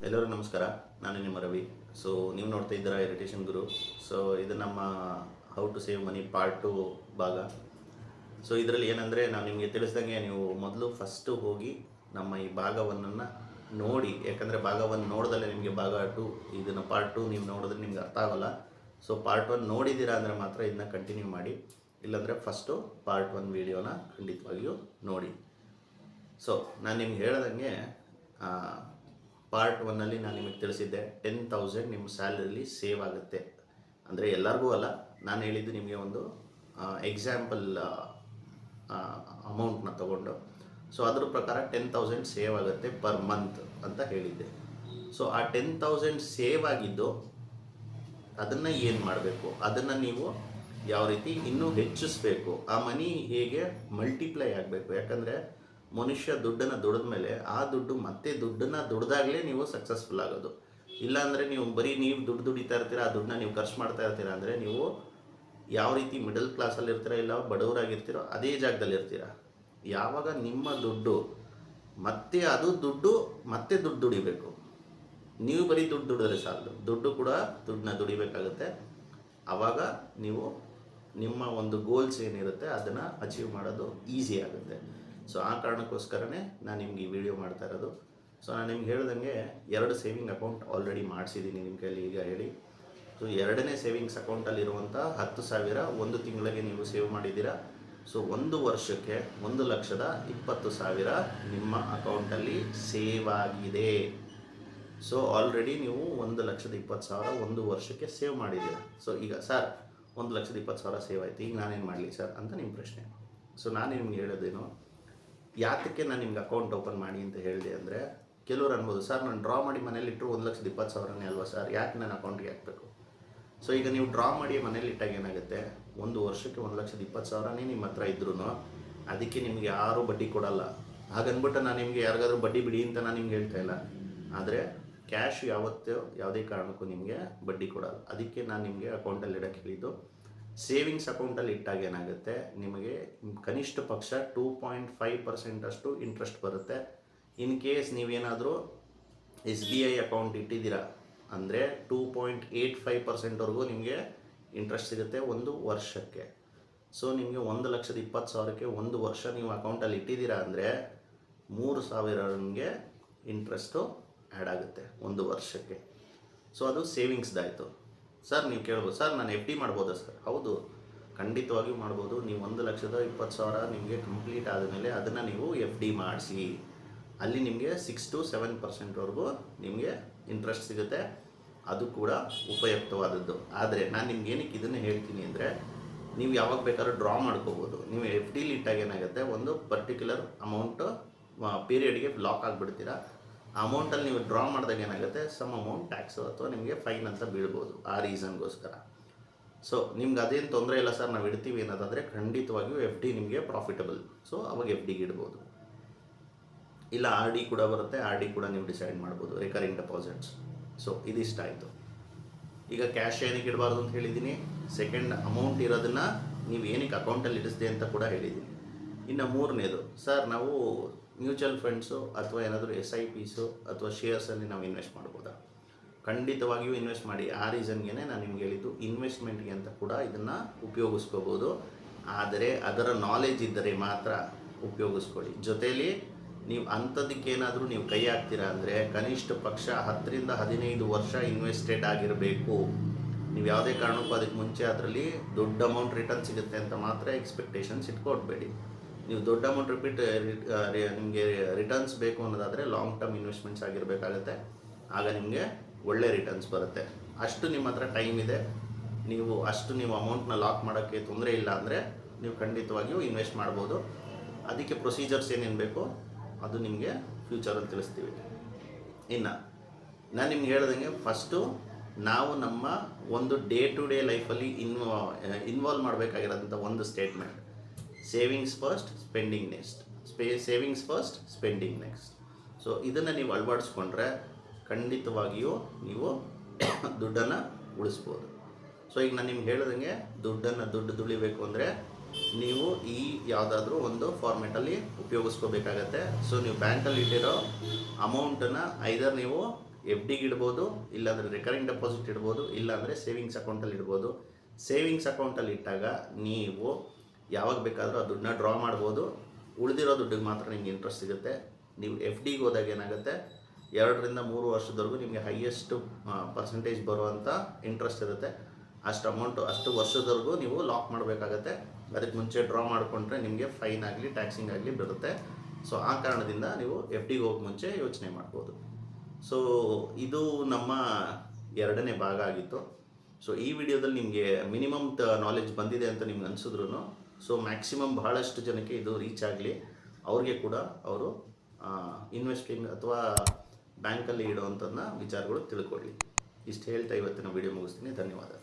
ಎಲ್ಲರಿಗೂ ನಮಸ್ಕಾರ. ನಾನು ನಿಮ್ಮ ರವಿ. ಸೊ ನೀವು ನೋಡ್ತಾ ಇದ್ದೀರಾ ಇರಿಟೇಷನ್ ಗುರು. ಸೊ ಇದು ನಮ್ಮ how to save money part 2 ಭಾಗ. ಸೊ ಇದರಲ್ಲಿ ಏನಂದರೆ ನಾವು ನಿಮಗೆ ತಿಳಿಸ್ದಂಗೆ ನೀವು ಮೊದಲು ಫಸ್ಟು ಹೋಗಿ ನಮ್ಮ ಈ ಭಾಗವನ್ನು ನೋಡಿ, ಯಾಕಂದರೆ ಭಾಗವನ್ನು ನೋಡಿದಲ್ಲೇ ನಿಮಗೆ ಭಾಗ 2 ಇದನ್ನು ಪಾರ್ಟ್ 2 ನೀವು ನೋಡಿದ್ರೆ ನಿಮ್ಗೆ ಅರ್ಥ ಆಗೋಲ್ಲ. ಸೊ ಪಾರ್ಟ್ 1 ನೋಡಿದ್ದೀರಾ ಅಂದರೆ ಮಾತ್ರ ಇದನ್ನ ಕಂಟಿನ್ಯೂ ಮಾಡಿ, ಇಲ್ಲಾಂದರೆ ಫಸ್ಟು ಪಾರ್ಟ್ 1 ವೀಡಿಯೋನ ಖಂಡಿತವಾಗಿಯೂ ನೋಡಿ. ಸೊ ನಾನು ನಿಮ್ಗೆ ಹೇಳ್ದಂಗೆ ಪಾರ್ಟ್ 1ನಲ್ಲಿ ನಾನು ನಿಮಗೆ ತಿಳಿಸಿದ್ದೆ 10,000 ನಿಮ್ಮ ಸ್ಯಾಲರಿಲಿ ಸೇವ್ ಆಗುತ್ತೆ. ಅಂದರೆ ಎಲ್ಲರಿಗೂ ಅಲ್ಲ, ನಾನು ಹೇಳಿದ್ದು ನಿಮಗೆ ಒಂದು ಎಕ್ಸಾಂಪಲ್ ಅಮೌಂಟ್ನ ತಗೊಂಡು, ಸೊ ಅದ್ರ ಪ್ರಕಾರ 10,000 ಸೇವ್ ಆಗುತ್ತೆ ಪರ್ ಮಂತ್ ಅಂತ ಹೇಳಿದ್ದೆ. ಸೊ ಆ 10,000 ಸೇವ್ ಆಗಿದ್ದು ಅದನ್ನು ಏನು ಮಾಡಬೇಕು, ಅದನ್ನು ನೀವು ಯಾವ ರೀತಿ ಇನ್ನೂ ಹೆಚ್ಚಿಸ್ಬೇಕು, ಆ ಮನಿ ಹೇಗೆ ಮಲ್ಟಿಪ್ಲೈ ಆಗಬೇಕು. ಯಾಕಂದರೆ ಮನುಷ್ಯ ದುಡ್ಡನ್ನು ದುಡಿದ ಮೇಲೆ ಆ ದುಡ್ಡು ಮತ್ತೆ ದುಡ್ಡನ್ನು ದುಡ್ದಾಗಲೇ ನೀವು ಸಕ್ಸಸ್ಫುಲ್ ಆಗೋದು. ಇಲ್ಲಾಂದರೆ ನೀವು ಬರೀ ನೀವು ದುಡ್ಡು ದುಡಿತಾ ಇರ್ತೀರ, ಆ ದುಡ್ಡನ್ನ ನೀವು ಖರ್ಚು ಮಾಡ್ತಾ ಇರ್ತೀರ ಅಂದರೆ ನೀವು ಯಾವ ರೀತಿ ಮಿಡಲ್ ಕ್ಲಾಸಲ್ಲಿ ಇರ್ತೀರ, ಇಲ್ಲ ಬಡವರಾಗಿರ್ತೀರೋ ಅದೇ ಜಾಗದಲ್ಲಿ ಇರ್ತೀರ. ಯಾವಾಗ ನಿಮ್ಮ ದುಡ್ಡು ಮತ್ತೆ ಅದು ದುಡ್ಡು ಮತ್ತೆ ದುಡ್ಡು ದುಡಿಬೇಕು, ನೀವು ಬರೀ ದುಡ್ಡು ದುಡಿದ್ರೆ ಸಾಲದು, ದುಡ್ಡು ಕೂಡ ದುಡ್ಡನ್ನ ದುಡಿಬೇಕಾಗುತ್ತೆ. ಆವಾಗ ನೀವು ನಿಮ್ಮ ಒಂದು ಗೋಲ್ಸ್ ಏನಿರುತ್ತೆ ಅದನ್ನು ಅಚೀವ್ ಮಾಡೋದು ಈಸಿ ಆಗುತ್ತೆ. ಸೊ ಆ ಕಾರಣಕ್ಕೋಸ್ಕರನೇ ನಾನು ನಿಮ್ಗೆ ಈ ವಿಡಿಯೋ ಮಾಡ್ತಾ ಇರೋದು. ಸೊ ನಾನು ನಿಮ್ಗೆ ಹೇಳ್ದಂಗೆ 2 ಸೇವಿಂಗ್ ಅಕೌಂಟ್ ಆಲ್ರೆಡಿ ಮಾಡಿಸಿದ್ದೀನಿ ನಿಮ್ಮ ಕೈಲಿ ಈಗ ಹೇಳಿ. ಸೊ 2ನೇ ಸೇವಿಂಗ್ಸ್ ಅಕೌಂಟಲ್ಲಿರುವಂಥ 10,000 ಒಂದು ತಿಂಗಳಿಗೆ ನೀವು ಸೇವ್ ಮಾಡಿದ್ದೀರಾ. ಸೊ 1 ವರ್ಷಕ್ಕೆ 1,20,000 ನಿಮ್ಮ ಅಕೌಂಟಲ್ಲಿ ಸೇವ್ ಆಗಿದೆ. ಸೊ ಆಲ್ರೆಡಿ ನೀವು 1,20,000 ಒಂದು ವರ್ಷಕ್ಕೆ ಸೇವ್ ಮಾಡಿದ್ದೀರಾ. ಸೊ ಈಗ ಸರ್ 1,20,000 ಸೇವ್ ಆಯಿತು, ಈಗ ನಾನೇನು ಮಾಡಲಿ ಸರ್ ಅಂತ ನಿಮ್ಮ ಪ್ರಶ್ನೆ. ಸೊ ನಾನು ನಿಮ್ಗೆ ಹೇಳೋದೇನು, ಯಾತಕ್ಕೆ ನಾನು ನಿಮ್ಗೆ ಅಕೌಂಟ್ ಓಪನ್ ಮಾಡಿ ಅಂತ ಹೇಳಿದೆ ಅಂದರೆ, ಕೆಲವರು ಅನ್ಬೋದು ಸರ್ ನಾನು ಡ್ರಾ ಮಾಡಿ ಮನೇಲಿ ಇಟ್ಟರು 1,20,000ನೇ ಅಲ್ವಾ ಸರ್, ಯಾಕೆ ನನ್ನ ಅಕೌಂಟ್ಗೆ ಹಾಕಬೇಕು. ಸೊ ಈಗ ನೀವು ಡ್ರಾ ಮಾಡಿ ಮನೇಲಿ ಇಟ್ಟಾಗ ಏನಾಗುತ್ತೆ, ಒಂದು ವರ್ಷಕ್ಕೆ 1,20,000ನೇ ನಿಮ್ಮ ಹತ್ರ ಇದ್ರೂ ಅದಕ್ಕೆ ನಿಮಗೆ ಯಾರೂ ಬಡ್ಡಿ ಕೊಡಲ್ಲ. ಹಾಗನ್ಬಿಟ್ಟು ನಾನು ನಿಮಗೆ ಯಾರಿಗಾದ್ರೂ ಬಡ್ಡಿ ಬಿಡಿ ಅಂತ ನಾನು ನಿಮ್ಗೆ ಹೇಳ್ತಾ ಇಲ್ಲ, ಆದರೆ ಕ್ಯಾಶ್ ಯಾವತ್ತೂ ಯಾವುದೇ ಕಾರಣಕ್ಕೂ ನಿಮಗೆ ಬಡ್ಡಿ ಕೊಡಲ್ಲ. ಅದಕ್ಕೆ ನಾನು ನಿಮಗೆ ಅಕೌಂಟಲ್ಲಿ ಇಡೋಕ್ಕೆ ಹೇಳಿದ್ದು. ಸೇವಿಂಗ್ಸ್ ಅಕೌಂಟಲ್ಲಿ ಇಟ್ಟಾಗ ಏನಾಗುತ್ತೆ, ನಿಮಗೆ ಕನಿಷ್ಠ ಪಕ್ಷ 2.5% ಅಷ್ಟು ಇಂಟ್ರೆಸ್ಟ್ ಬರುತ್ತೆ. ಇನ್ ಕೇಸ್ ನೀವೇನಾದರೂ SBI ಅಕೌಂಟ್ ಇಟ್ಟಿದ್ದೀರಾ ಅಂದರೆ 2.85%ವರೆಗೂ ನಿಮಗೆ ಇಂಟ್ರೆಸ್ಟ್ ಸಿಗುತ್ತೆ ಒಂದು ವರ್ಷಕ್ಕೆ. ಸೊ ನಿಮಗೆ 1,20,000ಕ್ಕೆ ಒಂದು ವರ್ಷ ನೀವು ಅಕೌಂಟಲ್ಲಿ ಇಟ್ಟಿದ್ದೀರಾ ಅಂದರೆ 3,000 ನಿಮಗೆ ಇಂಟ್ರೆಸ್ಟು ಆ್ಯಡ್ ಆಗುತ್ತೆ ಒಂದು ವರ್ಷಕ್ಕೆ. ಸೊ ಅದು ಸೇವಿಂಗ್ಸ್ದಾಯಿತು. ಸರ್ ನೀವು ಕೇಳ್ಬೋದು, ಸರ್ ನಾನು FD ಮಾಡ್ಬೋದಾ ಸರ್? ಹೌದು, ಖಂಡಿತವಾಗಿಯೂ ಮಾಡ್ಬೋದು. ನೀವು 1,20,000 ನಿಮಗೆ ಕಂಪ್ಲೀಟ್ ಆದಮೇಲೆ ಅದನ್ನು ನೀವು FD ಮಾಡಿಸಿ, ಅಲ್ಲಿ ನಿಮಗೆ 6 to 7%ವರೆಗೂ ನಿಮಗೆ ಇಂಟ್ರೆಸ್ಟ್ ಸಿಗುತ್ತೆ. ಅದು ಕೂಡ ಉಪಯುಕ್ತವಾದದ್ದು. ಆದರೆ ನಾನು ನಿಮ್ಗೆ ಏನಕ್ಕೆ ಇದನ್ನು ಹೇಳ್ತೀನಿ ಅಂದರೆ, ನೀವು ಯಾವಾಗ ಬೇಕಾದ್ರೂ ಡ್ರಾ ಮಾಡ್ಕೋಬೋದು. ನೀವು FDಲಿ ಇಟ್ಟಾಗ ಏನಾಗುತ್ತೆ, ಒಂದು ಪರ್ಟಿಕ್ಯುಲರ್ ಅಮೌಂಟು ಪೀರಿಯಡ್ಗೆ ಲಾಕ್ ಆಗಿಬಿಡ್ತೀರಾ. ಆ ಅಮೌಂಟಲ್ಲಿ ನೀವು ಡ್ರಾ ಮಾಡಿದಾಗ ಏನಾಗುತ್ತೆ, ಸಮ್ ಅಮೌಂಟ್ ಟ್ಯಾಕ್ಸು ಅಥವಾ ನಿಮಗೆ ಫೈನ್ ಅಂತ ಬೀಳ್ಬೋದು. ಆ ರೀಸನ್ಗೋಸ್ಕರ ಸೊ ನಿಮ್ಗೆ ಅದೇನು ತೊಂದರೆ ಇಲ್ಲ ಸರ್ ನಾವು ಇಡ್ತೀವಿ ಅನ್ನೋದಾದರೆ ಖಂಡಿತವಾಗಿಯೂ FD ನಿಮಗೆ ಪ್ರಾಫಿಟಬಲ್. ಸೊ ಅವಾಗ FDಗೆ ಇಡ್ಬೋದು. ಇಲ್ಲ RD ಕೂಡ ಬರುತ್ತೆ, RD ಕೂಡ ನೀವು ಡಿಸೈಡ್ ಮಾಡ್ಬೋದು, ರಿಕರಿಂಗ್ ಡೆಪಾಸಿಟ್ಸ್. ಸೊ ಇದಿಷ್ಟ ಆಯಿತು. ಈಗ ಕ್ಯಾಶ್ ಏನಕ್ಕೆ ಇಡಬಾರ್ದು ಅಂತ ಹೇಳಿದ್ದೀನಿ, ಸೆಕೆಂಡ್ ಅಮೌಂಟ್ ಇರೋದನ್ನು ನೀವು ಏನಕ್ಕೆ ಅಕೌಂಟಲ್ಲಿ ಇಡಿಸ್ದೆ ಅಂತ ಕೂಡ ಹೇಳಿದ್ದೀನಿ. ಇನ್ನು 3ನೇದು, ಸರ್ ನಾವು ಮ್ಯೂಚುವಲ್ ಫಂಡ್ಸು ಅಥವಾ ಏನಾದರೂ SIPs ಅಥವಾ ಶೇರ್ಸಲ್ಲಿ ನಾವು ಇನ್ವೆಸ್ಟ್ ಮಾಡ್ಬೋದಾ? ಖಂಡಿತವಾಗಿಯೂ ಇನ್ವೆಸ್ಟ್ ಮಾಡಿ. ಆ ರೀಸನ್ಗೆ ನಾನು ನಿಮ್ಗೆ ಹೇಳಿದ್ದು, ಇನ್ವೆಸ್ಟ್ಮೆಂಟ್ಗೆ ಅಂತ ಕೂಡ ಇದನ್ನು ಉಪಯೋಗಿಸ್ಕೋಬೋದು. ಆದರೆ ಅದರ ನಾಲೆಜ್ ಇದ್ದರೆ ಮಾತ್ರ ಉಪಯೋಗಿಸ್ಕೊಳ್ಳಿ. ಜೊತೆಯಲ್ಲಿ ನೀವು ಅಂಥದ್ದಕ್ಕೇನಾದರೂ ನೀವು ಕೈ ಹಾಕ್ತೀರಾ ಅಂದರೆ ಕನಿಷ್ಠ ಪಕ್ಷ 10 ರಿಂದ 15 ವರ್ಷ ಇನ್ವೆಸ್ಟೆಡ್ ಆಗಿರಬೇಕು. ನೀವು ಯಾವುದೇ ಕಾರಣಕ್ಕೂ ಅದಕ್ಕೆ ಮುಂಚೆ ಅದರಲ್ಲಿ ದೊಡ್ಡ ಅಮೌಂಟ್ ರಿಟರ್ನ್ ಸಿಗುತ್ತೆ ಅಂತ ಮಾತ್ರ ಎಕ್ಸ್ಪೆಕ್ಟೇಷನ್ಸ್ ಇಟ್ಕೊಡ್ಬೇಡಿ. ನೀವು ದೊಡ್ಡ ಅಮೌಂಟ್ ನಿಮಗೆ ರಿಟರ್ನ್ಸ್ ಬೇಕು ಅನ್ನೋದಾದರೆ ಲಾಂಗ್ ಟರ್ಮ್ ಇನ್ವೆಸ್ಟ್ಮೆಂಟ್ಸ್ ಆಗಿರಬೇಕಾಗತ್ತೆ. ಆಗ ನಿಮಗೆ ಒಳ್ಳೆ ರಿಟರ್ನ್ಸ್ ಬರುತ್ತೆ. ಅಷ್ಟು ನಿಮ್ಮ ಹತ್ರ ಟೈಮ್ ಇದೆ, ನೀವು ಅಮೌಂಟ್ನ ಲಾಕ್ ಮಾಡೋಕ್ಕೆ ತೊಂದರೆ ಇಲ್ಲ ಅಂದರೆ ನೀವು ಖಂಡಿತವಾಗಿಯೂ ಇನ್ವೆಸ್ಟ್ ಮಾಡ್ಬೋದು. ಅದಕ್ಕೆ ಪ್ರೊಸೀಜರ್ಸ್ ಏನೇನು ಬೇಕೋ ಅದು ನಿಮಗೆ ಫ್ಯೂಚರಲ್ಲಿ ತಿಳಿಸ್ತೀವಿ. ಇನ್ನು ನಾನು ನಿಮ್ಗೆ ಹೇಳ್ದಂಗೆ, ಫಸ್ಟು ನಾವು ನಮ್ಮ ಒಂದು ಡೇ ಟು ಡೇ ಲೈಫಲ್ಲಿ ಇನ್ವಾಲ್ವ್ ಮಾಡಬೇಕಾಗಿರೋಂಥ ಒಂದು statement, savings first spending next, savings first spending next. So ಇದನ್ನು ನೀವು ಅಳವಡಿಸ್ಕೊಂಡ್ರೆ ಖಂಡಿತವಾಗಿಯೂ ನೀವು ದುಡ್ಡನ್ನು ಉಳಿಸ್ಬೋದು. ಸೊ ಈಗ ನಾನು ನಿಮ್ಗೆ ಹೇಳ್ದಂಗೆ, ದುಡ್ಡು ದುಡಿಬೇಕು ಅಂದರೆ ನೀವು ಈ ಯಾವುದಾದ್ರೂ ಒಂದು ಫಾರ್ಮೆಟಲ್ಲಿ ಉಪಯೋಗಿಸ್ಕೋಬೇಕಾಗತ್ತೆ. ಸೊ ನೀವು ಬ್ಯಾಂಕಲ್ಲಿ ಇಟ್ಟಿರೋ ಅಮೌಂಟನ್ನು ಐದರ್ ನೀವು ಎಫ್ ಡಿಗೆ ಇಡ್ಬೋದು, ಇಲ್ಲಾಂದರೆ ರಿಕರಿಂಗ್ ಡೆಪಾಸಿಟ್ ಇಡ್ಬೋದು, ಇಲ್ಲಾಂದರೆ ಸೇವಿಂಗ್ಸ್ ಅಕೌಂಟಲ್ಲಿ ಇಡ್ಬೋದು. ಸೇವಿಂಗ್ಸ್ ಅಕೌಂಟಲ್ಲಿ ಇಟ್ಟಾಗ ನೀವು ಯಾವಾಗ ಬೇಕಾದರೂ ಆ ದುಡ್ಡನ್ನ ಡ್ರಾ ಮಾಡ್ಬೋದು. ಉಳಿದಿರೋ ದುಡ್ಡಿಗೆ ಮಾತ್ರ ನಿಮ್ಗೆ ಇಂಟ್ರೆಸ್ಟ್ ಸಿಗುತ್ತೆ. ನೀವು ಎಫ್ ಡಿಗೆ ಹೋದಾಗ ಏನಾಗುತ್ತೆ, 2 ರಿಂದ 3 ವರ್ಷದವರೆಗೂ ನಿಮಗೆ ಹೈಯೆಸ್ಟ್ ಪರ್ಸೆಂಟೇಜ್ ಬರುವಂಥ ಇಂಟ್ರೆಸ್ಟ್ ಇರುತ್ತೆ. ಅಷ್ಟು ಅಮೌಂಟು ಅಷ್ಟು ವರ್ಷದವರೆಗೂ ನೀವು ಲಾಕ್ ಮಾಡಬೇಕಾಗತ್ತೆ. ಅದಕ್ಕೆ ಮುಂಚೆ ಡ್ರಾ ಮಾಡಿಕೊಂಡ್ರೆ ನಿಮಗೆ ಫೈನ್ ಆಗಲಿ ಟ್ಯಾಕ್ಸಿಂಗ್ ಆಗಲಿ ಬರುತ್ತೆ. ಸೊ ಆ ಕಾರಣದಿಂದ ನೀವು ಎಫ್ ಡಿಗೆ ಹೋಗಿ ಮುಂಚೆ ಯೋಚನೆ ಮಾಡ್ಬೋದು. ಸೊ ಇದು ನಮ್ಮ 2ನೇ ಭಾಗ ಆಗಿತ್ತು. ಸೊ ಈ ವಿಡಿಯೋದಲ್ಲಿ ನಿಮಗೆ ಮಿನಿಮಮ್ ನಾಲೆಜ್ ಬಂದಿದೆ ಅಂತ ನಿಮ್ಗೆ ಅನಿಸಿದ್ರು, ಸೊ ಮ್ಯಾಕ್ಸಿಮಮ್ ಬಹಳಷ್ಟು ಜನಕ್ಕೆ ಇದು ರೀಚ್ ಆಗಲಿ, ಅವ್ರಿಗೆ ಕೂಡ ಅವರು ಇನ್ವೆಸ್ಟಿಂಗ್ ಅಥವಾ ಬ್ಯಾಂಕಲ್ಲಿ ಇಡುವಂಥದ್ದನ್ನ ವಿಚಾರಗಳು ತಿಳ್ಕೊಳ್ಳಿ. ಇಷ್ಟು ಹೇಳ್ತಾ ಇವತ್ತಿನ ವಿಡಿಯೋ ಮುಗಿಸ್ತೀನಿ. ಧನ್ಯವಾದ.